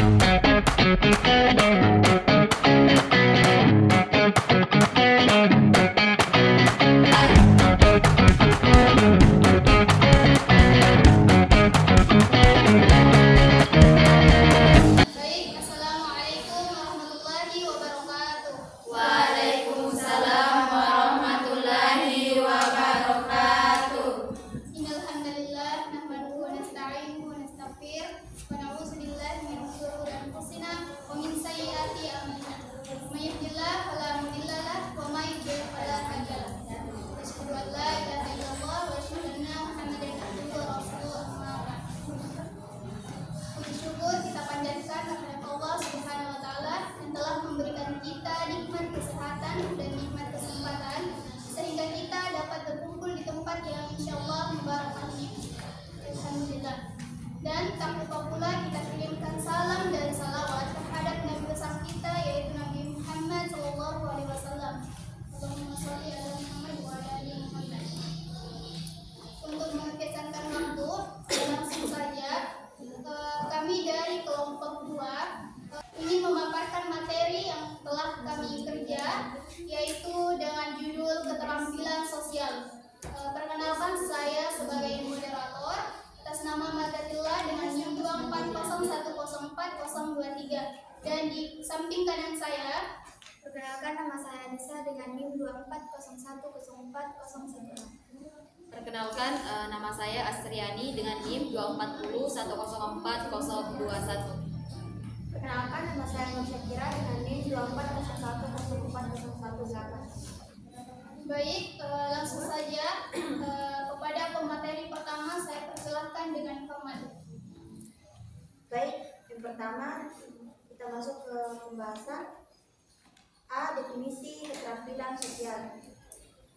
Baik, Assalamualaikum warahmatullahi wabarakatuh. Waalaikumsalam warahmatullahi wabarakatuh. Innal hamdalillah nahmaduhu wa nasta'inuhu wa nastaghfir wa na'udzu billahi min shururi anfusina wa min sayyiati a'malina. May yahdihillahu fala mudilla lahu wa may yudlil fala hadiya lahu. Asyhadu an la ilaha illallah wa asyhadu anna Muhammadan abduhu wa rasuluhu amma ba'd. Puji syukur kita panjatkan kepada Allah Subhanahu wa taala yang telah memberikan kita nikmat kesehatan dan nikmat kesempatan sehingga kita dapat berkumpul di tempat yang insyaallah mubarakah ini. Alhamdulillah. Dan tak lupa pula kita kirimkan salam dan salawat terhadap Nabi besar kita yaitu Nabi Muhammad sallallahu alaihi wasallam. Allahumma shalli ala Muhammad wa ala ali Muhammad. Untuk mengesankan waktu, langsung saja kami dari kelompok 2 ingin memaparkan materi yang telah kami kerja, yaitu dengan judul keterampilan sosial. Perkenalkan, saya sebagai moderator atas nama Matatillah dengan NIM 240104023, dan di samping kanan saya perkenalkan, nama saya Nisa dengan NIM 240104016. Perkenalkan, nama saya Astriani dengan NIM 240104021. Perkenalkan, nama saya Nur Syakira dengan NIM 240104018. Baik, langsung saja kepada pemateri pertama saya persilahkan dengan format. Baik, yang pertama kita masuk ke pembahasan. A. Definisi keterampilan sosial.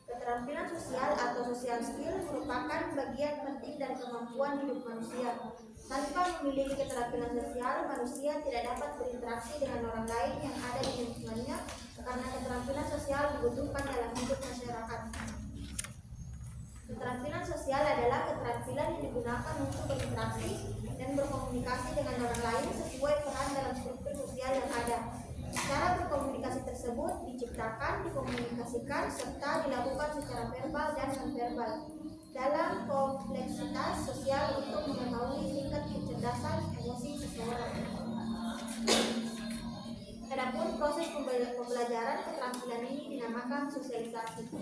Keterampilan sosial atau social skill merupakan bagian penting dari kemampuan hidup manusia. Tanpa memiliki keterampilan sosial, manusia tidak dapat berinteraksi dengan orang lain yang ada di lingkungannya karena keterampilan sosial dibutuhkan dalam hidup masyarakat. Keterampilan sosial adalah keterampilan yang digunakan untuk berinteraksi dan berkomunikasi dengan orang lain sesuai peran dalam struktur sosial yang ada. Cara berkomunikasi tersebut diciptakan, dikomunikasikan, serta dilakukan secara verbal dan non-verbal dalam kompleksitas sosial untuk mengetahui tingkat kecerdasan emosi seseorang. Adapun proses pembelajaran keterampilan ini dinamakan sosialisasi.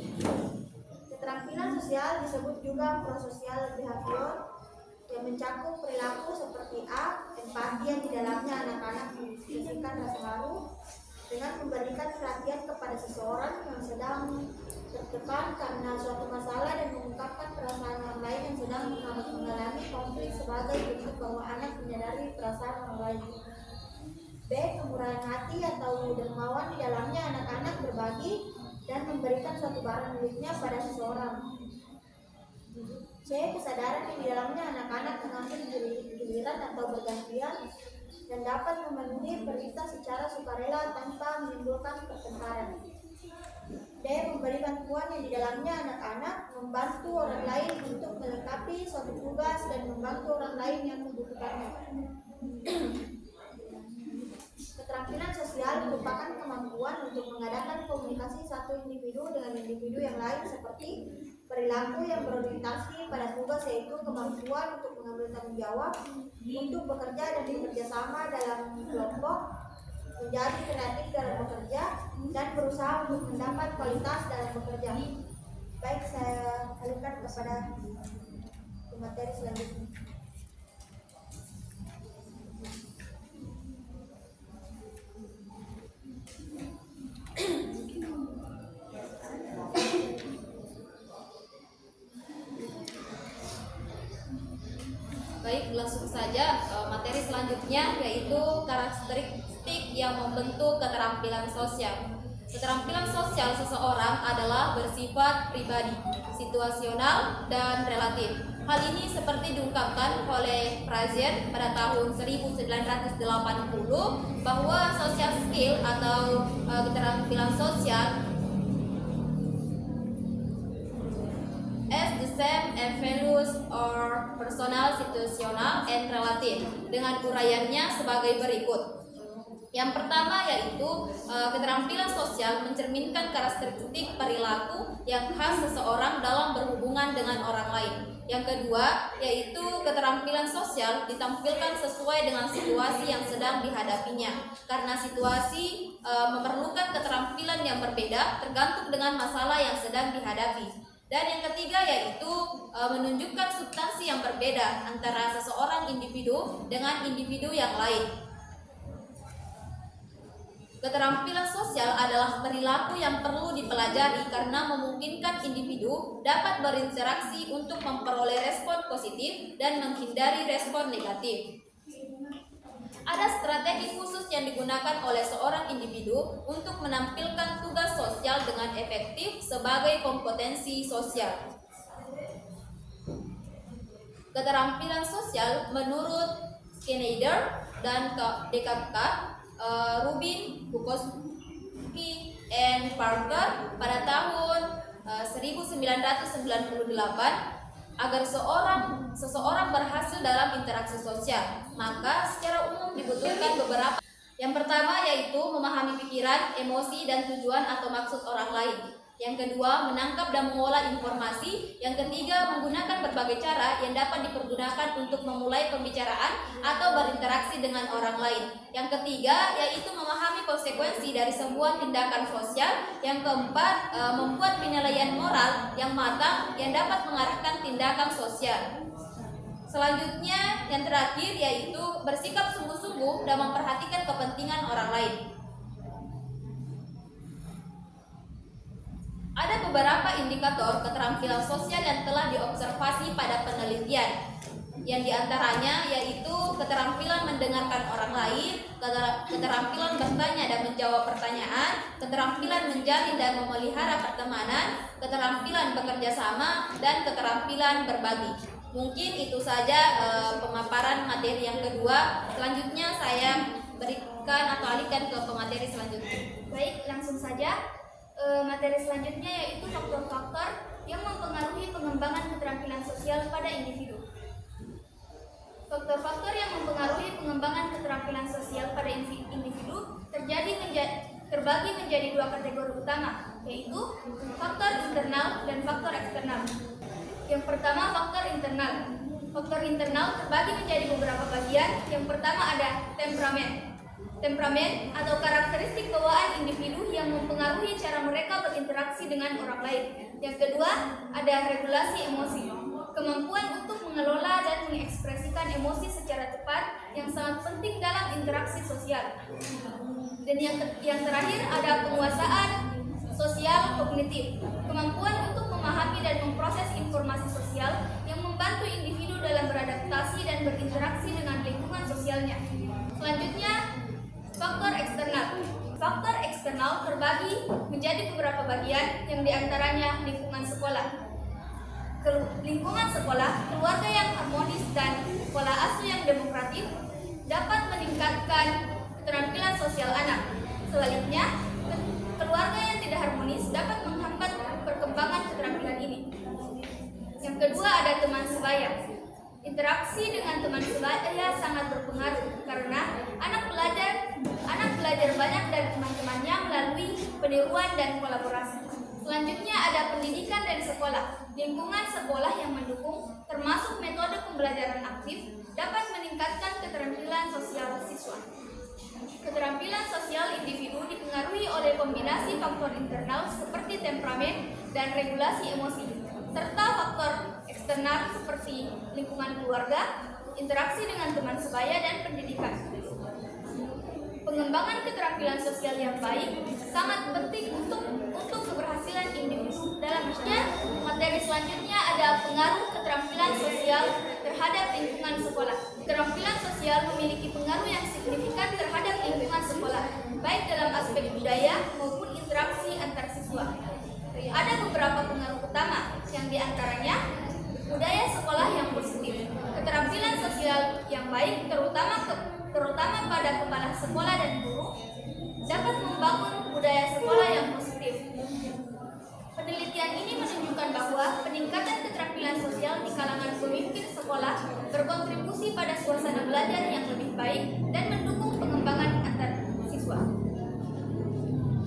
Keterampilan sosial disebut juga prososial behavior yang mencakup perilaku seperti A. Empati yang di dalamnya anak-anak mengekspresikan rasa haru dengan memberikan perhatian kepada seseorang yang sedang tertekan karena suatu masalah dan mengungkapkan perasaan orang lain yang sedang mengalami konflik sebagai bentuk bahwa anak menyadari perasaan orang lain. B. Kemurahan hati atau dermawan di dalamnya anak-anak berbagi dan memberikan suatu barang miliknya pada seseorang. C. Kesadaran yang di dalamnya anak-anak mengambil giliran atau bergantian dan dapat memenuhi perintah secara sukarela tanpa menimbulkan pertengkaran. D. Memberi bantuan yang di dalamnya anak-anak membantu orang lain untuk melengkapi suatu tugas dan membantu orang lain yang membutuhkannya. Keterampilan sosial merupakan kemampuan untuk mengadakan komunikasi satu individu dengan individu yang lain seperti perilaku yang berorientasi pada tugas, yaitu kemampuan untuk mengambil tanggung jawab, untuk bekerja dan bekerja sama dalam kelompok, menjadi kreatif dalam bekerja, dan berusaha untuk mendapat kualitas dalam bekerja. Baik, saya alihkan kepada materi selanjutnya. Baik, langsung saja materi selanjutnya, yaitu karakteristik yang membentuk keterampilan sosial. Keterampilan sosial seseorang adalah bersifat pribadi, situasional, dan relatif. Hal ini seperti diungkapkan oleh Frazier pada tahun 1980 bahwa social skill atau keterampilan sosial as the system and values or personal, situational, and relative, dengan uraiannya sebagai berikut. Yang pertama yaitu keterampilan sosial mencerminkan karakteristik perilaku yang khas seseorang dalam berhubungan dengan orang lain. Yang kedua yaitu keterampilan sosial ditampilkan sesuai dengan situasi yang sedang dihadapinya, karena situasi memerlukan keterampilan yang berbeda tergantung dengan masalah yang sedang dihadapi. Dan yang ketiga yaitu menunjukkan substansi yang berbeda antara seseorang individu dengan individu yang lain. Keterampilan sosial adalah perilaku yang perlu dipelajari karena memungkinkan individu dapat berinteraksi untuk memperoleh respon positif dan menghindari respon negatif. Ada strategi khusus yang digunakan oleh seorang individu untuk menampilkan tugas sosial dengan efektif sebagai kompetensi sosial. Keterampilan sosial menurut Schneider dan DKK, Rubin, Bukowski, and Parker pada tahun 1998, agar seseorang berhasil dalam interaksi sosial, maka secara umum dibutuhkan beberapa. Yang pertama yaitu memahami pikiran, emosi, dan tujuan atau maksud orang lain. Yang kedua, menangkap dan mengolah informasi. Yang ketiga, menggunakan berbagai cara yang dapat dipergunakan untuk memulai pembicaraan atau berinteraksi dengan orang lain. Yang ketiga, yaitu memahami konsekuensi dari sebuah tindakan sosial. Yang keempat, membuat penilaian moral yang matang yang dapat mengarahkan tindakan sosial. Selanjutnya, yang terakhir yaitu bersikap sungguh-sungguh dan memperhatikan kepentingan orang lain. Ada beberapa indikator keterampilan sosial yang telah diobservasi pada penelitian, yang diantaranya yaitu keterampilan mendengarkan orang lain, keterampilan bertanya dan menjawab pertanyaan, keterampilan menjalin dan memelihara pertemanan, keterampilan bekerja sama, dan keterampilan berbagi. Mungkin itu saja pemaparan materi yang kedua. Selanjutnya saya berikan atau alihkan ke pemateri selanjutnya. Baik, langsung saja. Materi selanjutnya yaitu faktor-faktor yang mempengaruhi pengembangan keterampilan sosial pada individu. Faktor-faktor yang mempengaruhi pengembangan keterampilan sosial pada individu terbagi menjadi dua kategori utama, yaitu faktor internal dan faktor eksternal. Yang pertama, faktor internal. Faktor internal terbagi menjadi beberapa bagian. Yang pertama ada temperamen. Temperamen atau karakteristik bawaan individu yang mempengaruhi cara mereka berinteraksi dengan orang lain. Yang kedua, ada regulasi emosi. Kemampuan untuk mengelola dan mengekspresikan emosi secara tepat yang sangat penting dalam interaksi sosial. Dan yang terakhir ada penguasaan sosial kognitif. Kemampuan untuk memahami dan memproses informasi sosial yang membantu individu dalam beradaptasi dan berinteraksi dengan lingkungan sosialnya. Selanjutnya, faktor eksternal. Faktor eksternal terbagi menjadi beberapa bagian, yang diantaranya lingkungan sekolah. Lingkungan sekolah, keluarga yang harmonis dan pola asuh yang demokratis dapat meningkatkan keterampilan sosial anak. Sebaliknya, keluarga yang tidak harmonis dapat menghambat perkembangan keterampilan ini. Yang kedua ada teman sebaya. Interaksi dengan teman sebaya sangat berpengaruh karena anak belajar banyak dari teman-temannya melalui peniruan dan kolaborasi. Selanjutnya ada pendidikan dari sekolah. Lingkungan sekolah yang mendukung, termasuk metode pembelajaran aktif, dapat meningkatkan keterampilan sosial siswa. Keterampilan sosial individu dipengaruhi oleh kombinasi faktor internal seperti temperamen dan regulasi emosi, serta faktor eksternal seperti lingkungan keluarga, interaksi dengan teman sebaya, dan pendidikan. Pengembangan keterampilan sosial yang baik sangat penting untuk keberhasilan individu dalam hidupnya. Materi selanjutnya ada pengaruh keterampilan sosial terhadap lingkungan sekolah. Keterampilan sosial memiliki pengaruh yang signifikan terhadap lingkungan sekolah, baik dalam aspek budaya maupun interaksi antar siswa. Ada beberapa pengaruh utama, yang diantaranya budaya sekolah yang positif. Keterampilan sosial yang baik, terutama pada kepala sekolah dan guru, dapat membangun budaya sekolah yang positif. Penelitian ini menunjukkan bahwa peningkatan keterampilan sosial di kalangan pemimpin sekolah berkontribusi pada suasana belajar yang lebih baik dan mendukung pengembangan antar siswa.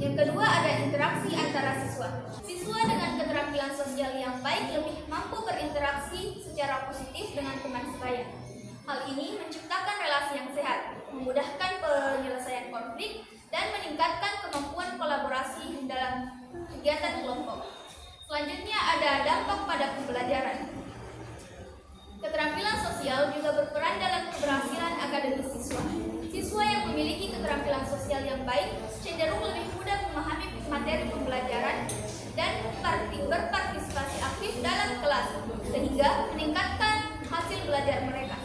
Yang kedua ada interaksi antara siswa. Siswa dengan keterampilan sosial yang baik lebih mampu berinteraksi secara positif dengan teman sebaya. Hal ini menciptakan relasi yang sehat, memudahkan penyelesaian konflik, dan meningkatkan kemampuan kolaborasi dalam kegiatan kelompok. Selanjutnya ada dampak pada pembelajaran. Keterampilan sosial juga berperan dalam keberhasilan akademis siswa. Siswa yang memiliki keterampilan sosial yang baik cenderung lebih mudah memahami materi pembelajaran dan berpartisipasi aktif dalam kelas, sehingga meningkatkan hasil belajar mereka.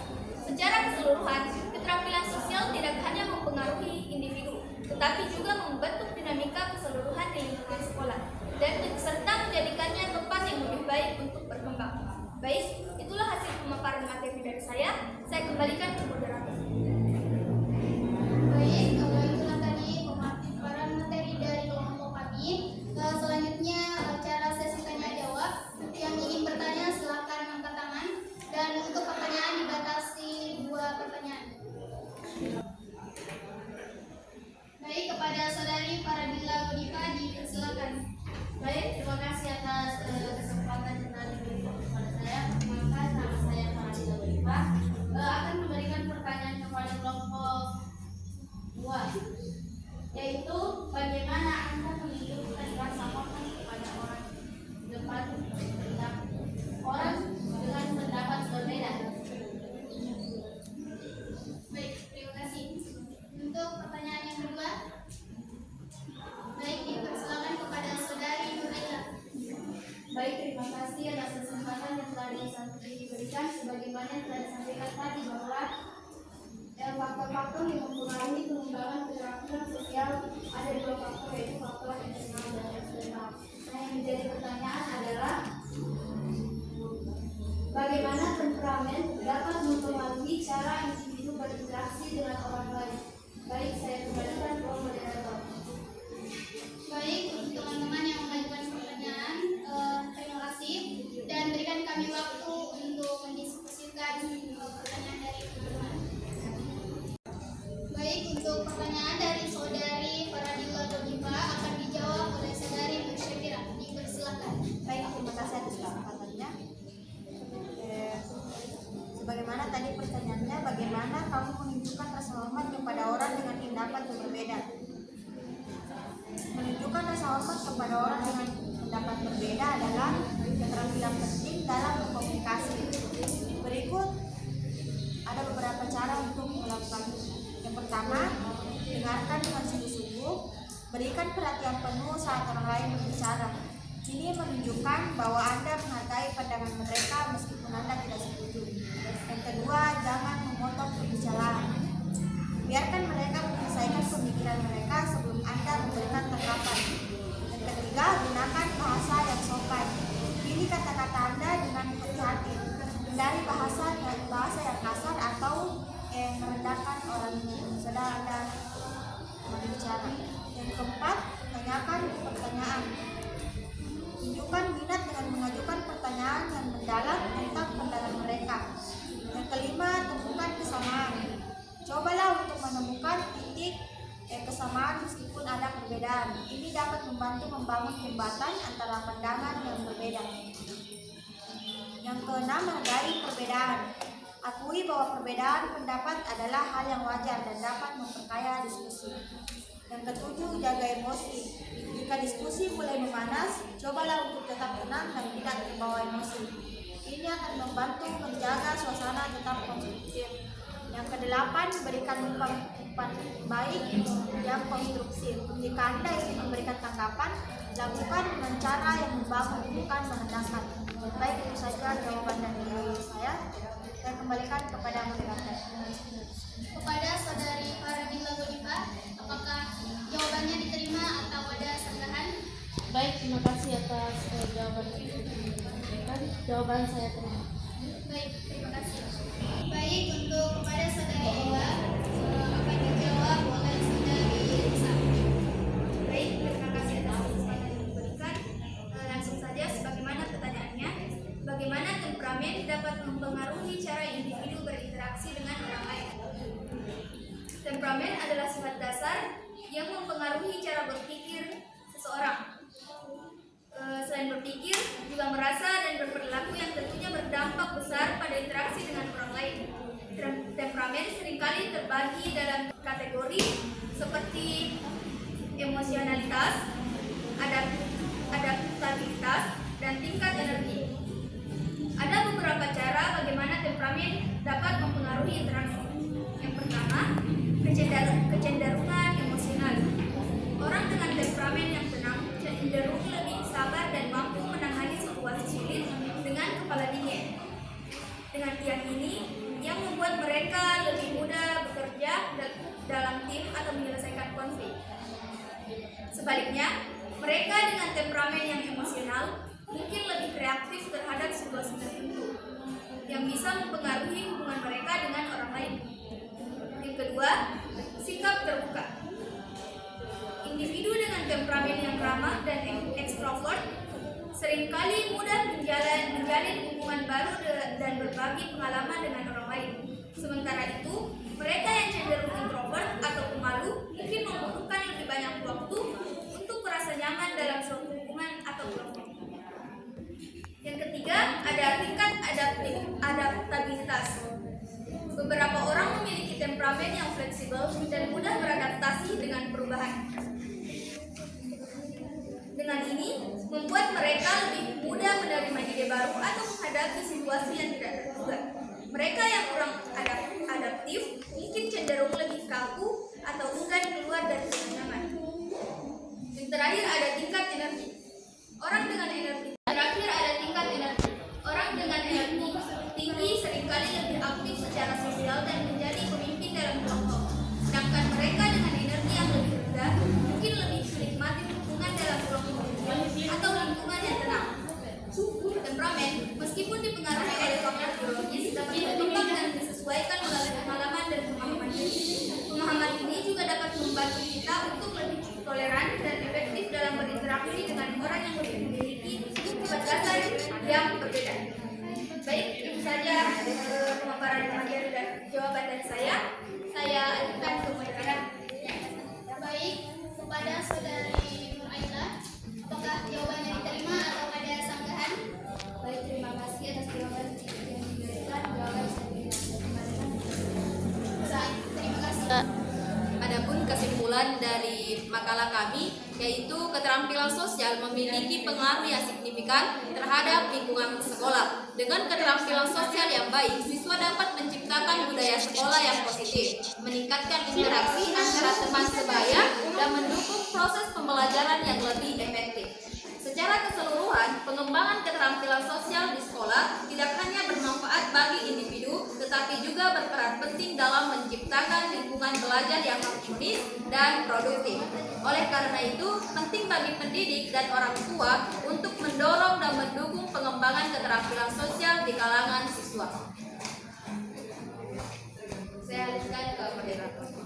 Secara keseluruhan, keterampilan sosial tidak hanya mempengaruhi individu, tetapi juga membentuk dinamika keseluruhan di lingkungan sekolah dan serta menjadikannya tempat yang lebih baik untuk berkembang. Baik, itulah hasil pemaparan materi dari saya. Saya kembalikan ke moderator. Baik, kalau itulah tadi pemaparan materi dari kelompok kami. Selanjutnya cara sesi tanya jawab. Yang ingin bertanya silakan angkat tangan, dan untuk pertanyaan dibatasi 2 pertanyaan. Baik, kepada saudari Faradila Godiva dipersilakan. Baik, terima kasih atas kesempatan yang telah diberikan kepada saya. Maka nama saya Faradila Godiva akan memberikan pertanyaan kepada kelompok 2, yaitu bagaimana Anda menunjukkan rasa hormat kepada orang dengan pendapat berbeda. Baik, terima kasih. Untuk pertanyaan yang kedua, baik, dipersilakan kepada saudari Nuraila. Baik, terima kasih atas kesempatan yang telah diberikan. Sebagaimana yang telah disampaikan tadi bahwa faktor-faktor yang mempengaruhi pengembangan keterampilan sosial ada 2 faktor, yaitu faktor internal dan eksternal. Nah, yang menjadi pertanyaan adalah bagaimana temperamen dapat mempengaruhi cara individu berinteraksi dengan orang lain. Baik, saya kembalikan ke moderator. Baik, untuk teman-teman yang mengajukan pertanyaan, terima kasih, dan berikan kami waktu untuk mendiskusikan pertanyaan dari teman-teman. Baik, untuk pertanyaan dari saudari Faradila Godiva akan dijawab oleh saudari Musyafira. Dipersilakan. Baik, terima kasih atas kesempatannya. Sebagaimana tadi pertanyaannya, bagaimana kamu menunjukkan rasa hormat kepada orang dengan pendapat yang berbeda? Menunjukkan rasa hormat kepada orang dengan pendapat berbeda adalah keterampilan penting dalam berkomunikasi. Berikut ada beberapa cara untuk melakukannya. Yang pertama, dengarkan dengan sungguh-sungguh, berikan perhatian penuh saat orang lain berbicara. Ini menunjukkan bahwa Anda menghargai pandangan mereka meskipun Anda tidak setuju. Yang kedua, jangan memotong pembicaraan. Biarkan mereka menyelesaikan pemikiran mereka sebelum Anda memberikan tanggapan. Yang ketiga, gunakan bahasa yang sopan. Pilih kata-kata Anda dengan hati-hati. Hindari bahasa yang kasar atau yang merendahkan orang yang sedang Anda berbicara. Yang keempat, tanyakan pertanyaan. Tunjukkan minat dengan mengajukan pertanyaan yang mendalam tentang pandangan mereka. Yang kelima, temukan kesamaan. Cobalah untuk menemukan titik kesamaan meskipun ada perbedaan. Ini dapat membantu membangun jembatan antara pandangan yang berbeda. Yang keenam, hargai perbedaan. Akui bahwa perbedaan pendapat adalah hal yang wajar dan dapat memperkaya diskusi. Yang ketujuh, jaga emosi. Jika diskusi mulai memanas, cobalah untuk tetap tenang dan tidak terbawa emosi. Ini akan membantu menjaga suasana tetap konstruktif. Yang kedelapan, berikan umpan baik yang konstruktif. Jika Anda ingin memberikan tanggapan, lakukan dengan cara yang membangun, bukan merendahkan. Baik, itu saja jawaban dari saya. Saya kembalikan kepada moderator. Kepada saudari Faradila Godiva, apakah jawabannya diterima atau ada sanggahan? Baik, terima kasih atas jawaban saya terima. Baik, terima kasih. Baik, untuk kepada saudari Ella akan dijawab oleh saudari Risa. Baik, terima kasih atas kesempatan yang diberikan. Langsung Temperamen adalah sifat dasar yang mempengaruhi cara berpikir seseorang. Selain berpikir, juga merasa dan berperilaku yang tentunya berdampak besar pada interaksi dengan orang lain. Temperamen seringkali terbagi dalam kategori seperti emosionalitas, adaptabilitas, dan tingkat energi. Ada beberapa cara bagaimana temperamen dapat mempengaruhi interaksi. Yang pertama, kecenderungan emosional. Orang dengan temperamen yang tenang cenderung lebih sabar dan mampu menangani situasi sulit dengan kepala dingin. Dengan tiang ini, yang membuat mereka lebih mudah bekerja dalam tim atau menyelesaikan konflik. Sebaliknya, mereka dengan temperamen yang emosional mungkin lebih reaktif terhadap situasi tertentu yang bisa mempengaruhi hubungan mereka dengan orang lain. Yang kedua, sikap terbuka. Individu dengan temperamen yang ramah dan ekstrovert seringkali mudah menjalin hubungan baru dan berbagi pengalaman dengan orang lain. Sementara itu, mereka yang cenderung introvert atau pemalu mungkin membutuhkan lebih banyak waktu untuk merasa nyaman dalam suatu hubungan atau kelompok. Yang ketiga, ada tingkat adaptabilitas. Beberapa orang memiliki temperamen yang fleksibel dan mudah beradaptasi dengan perubahan. Dengan ini, membuat mereka lebih mudah menerima ide baru atau menghadapi situasi yang tidak terduga. Mereka yang kurang adaptif mungkin cenderung lebih kaku atau enggan keluar dari zona nyaman. Yang terakhir ada tingkat energi. Orang dengan energi tinggi seringkali lebih aktif secara sosial dan menjadi pemimpin dalam kelompok. Sedangkan mereka dengan energi yang lebih rendah mungkin lebih menikmati hubungan dalam kelompok atau lingkungan yang tenang. Temperamen, meskipun dipengaruhi oleh faktor biologis, dapat berkembang dan disesuaikan melalui pengalaman dan pemahaman diri. Pemahaman ini juga dapat membantu kita untuk lebih toleran dan efektif dalam berinteraksi dengan orang yang memiliki sifat dasar yang berbeda. Baik, itu saja pemaparan materi dan jawaban dari saya. Saya lanjutkan ke moderator. Baik, kepada saudari Nur Aila, apakah jawabannya diterima atau ada sanggahan? Baik, terima kasih atas jawaban yang diberikan. Jawaban saya diberikan. Baik, terima kasih. Adapun kesimpulan dari makalah kami yaitu keterampilan sosial memiliki pengaruh yang signifikan terhadap lingkungan sekolah. Dengan keterampilan sosial yang baik, siswa dapat menciptakan budaya sekolah yang positif, meningkatkan interaksi antara teman sebaya, dan mendukung proses pembelajaran yang lebih efektif. Secara keseluruhan, pengembangan keterampilan sosial di sekolah tidak hanya bermanfaat bagi individu, tetapi juga berperan penting dalam menciptakan lingkungan belajar yang harmonis dan produktif. Oleh karena itu, penting bagi pendidik dan orang tua untuk mendorong dan mendukung pengembangan keterampilan sosial di kalangan siswa. Saya lanjutkan ke moderator.